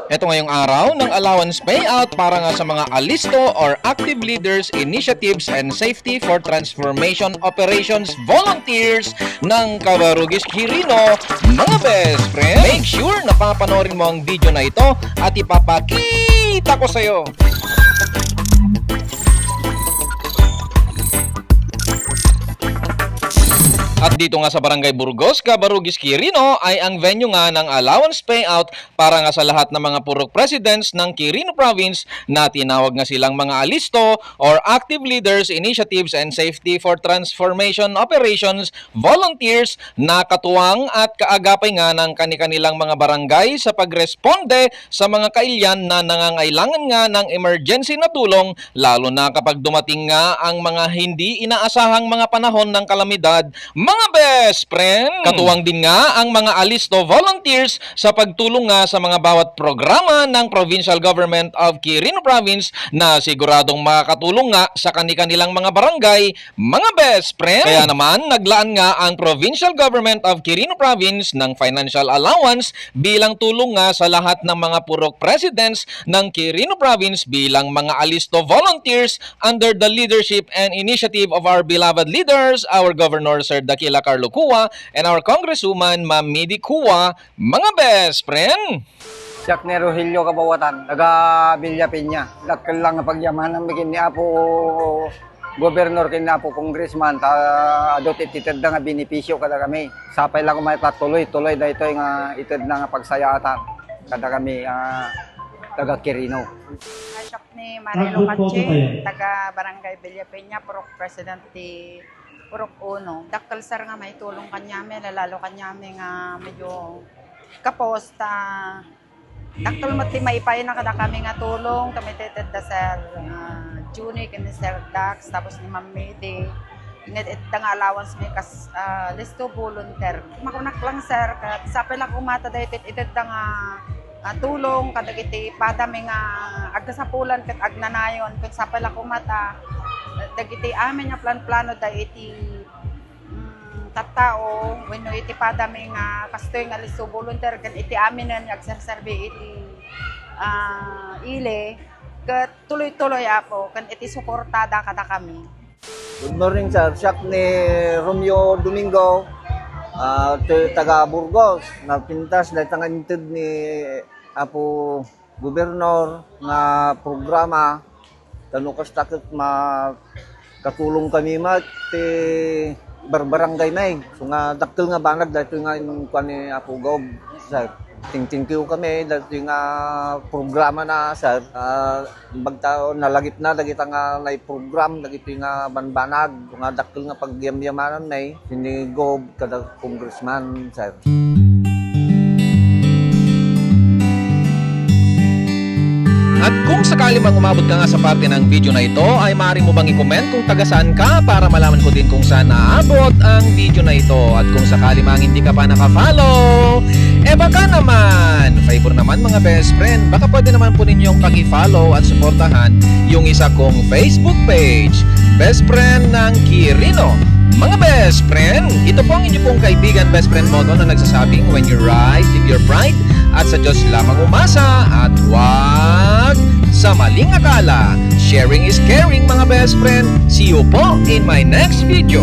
Ito ngayong araw ng allowance payout para nga sa mga alisto or active leaders, initiatives, and safety for transformation operations volunteers ng Cabarugis Quirino, mga best friend. Make sure na papanoorin mo ang video na ito at ipapakita ko sa'yo. At dito nga sa Barangay Burgos, Cabarugis Quirino ay ang venue nga ng allowance payout para nga sa lahat ng mga purok presidents ng Quirino Province na tinawag nga silang mga alisto or active leaders, initiatives, and safety for transformation operations volunteers na katuwang at kaagapay nga ng kanilang mga barangay sa pagresponde sa mga kailyan na nangangailangan nga ng emergency na tulong, lalo na kapag dumating nga ang mga hindi inaasahang mga panahon ng kalamidad. Mga best friend, katuwang din nga ang mga alisto volunteers sa pagtulong nga sa mga bawat programa ng Provincial Government of Quirino Province na siguradong makakatulong nga sa kanilang mga barangay, mga best friend. Kaya naman, naglaan nga ang Provincial Government of Quirino Province ng financial allowance bilang tulong nga sa lahat ng mga purok presidents ng Quirino Province bilang mga alisto volunteers under the leadership and initiative of our beloved leaders, our Governor Sir Dakila Carlo Cua and our Congresswoman Ma'am Midi Cua, mga best friend. Siyak ni Rogelio Kabawatan, taga Villa Peña. Dakil lang pagyamanan bikin ni Apo Gobernur kin Apo Congressman ta adot ititid nga benepisyo kada kami. Sapay lang kumay tuloy da ito nga itid na nga pagsayatan kada kami taga Quirino. Siyak ni Marelo Katche, taga Barangay Villa Peña, Purok President ti Purok Uno. Daktal sar nga may tulong kanyami, lalo kanyami nga medyo kapos ta daktal mati maipay na kada kami nga tulong, kami teted da Sir Juni, kani Sir Dax, tapos ni Ma'am Mede. Ingat nga allowance may kas listo volunteer. Makunak lang sir, kat sapay lang umata da itit nga tulong kadagiti padami nga agkasapulan ket agnanayon ket sapay lang umata dagiti amin nga plan-plano da iti tattao wenno iti padami nga kastoy nga listo volunteer ket iti amin nga agserserbi iti ile ket tuloy-tuloy apo ken iti suportada kada kami. Good morning sir, siyak ni Romeo Domingo, taga Burgos, napintas dahil tanganitid ni Apo Gobernur na programa tanukas takot makatulong kami ti barbarangay may. So nga daktil nga banag dahil nga yung kuan ni Apo Gob. Sir, thank you kami dahil nga programa na sir. Bagtaon nalagip na dagit nga na program dagit nga banbanag nga daktil nga pagyamyamanan may ni Gob kada congressman sir. At kung sakali bang umabot ka nga sa parte ng video na ito, ay maaari mo bang i-comment kung taga saan ka para malaman ko din kung saan naabot ang video na ito. At kung sakali mang hindi ka pa naka-follow, baka naman, favor naman mga best friend, baka pwede naman po ninyong pag-follow at suportahan yung isa kong Facebook page, Best Friend ng Quirino. Mga best friend, ito po ang inyo pong kaibigan best friend Moto na nagsasabing when you ride, live your pride at sa Diyos lamang umasa at wag sa maling akala. Sharing is caring mga best friend. See you po in my next video.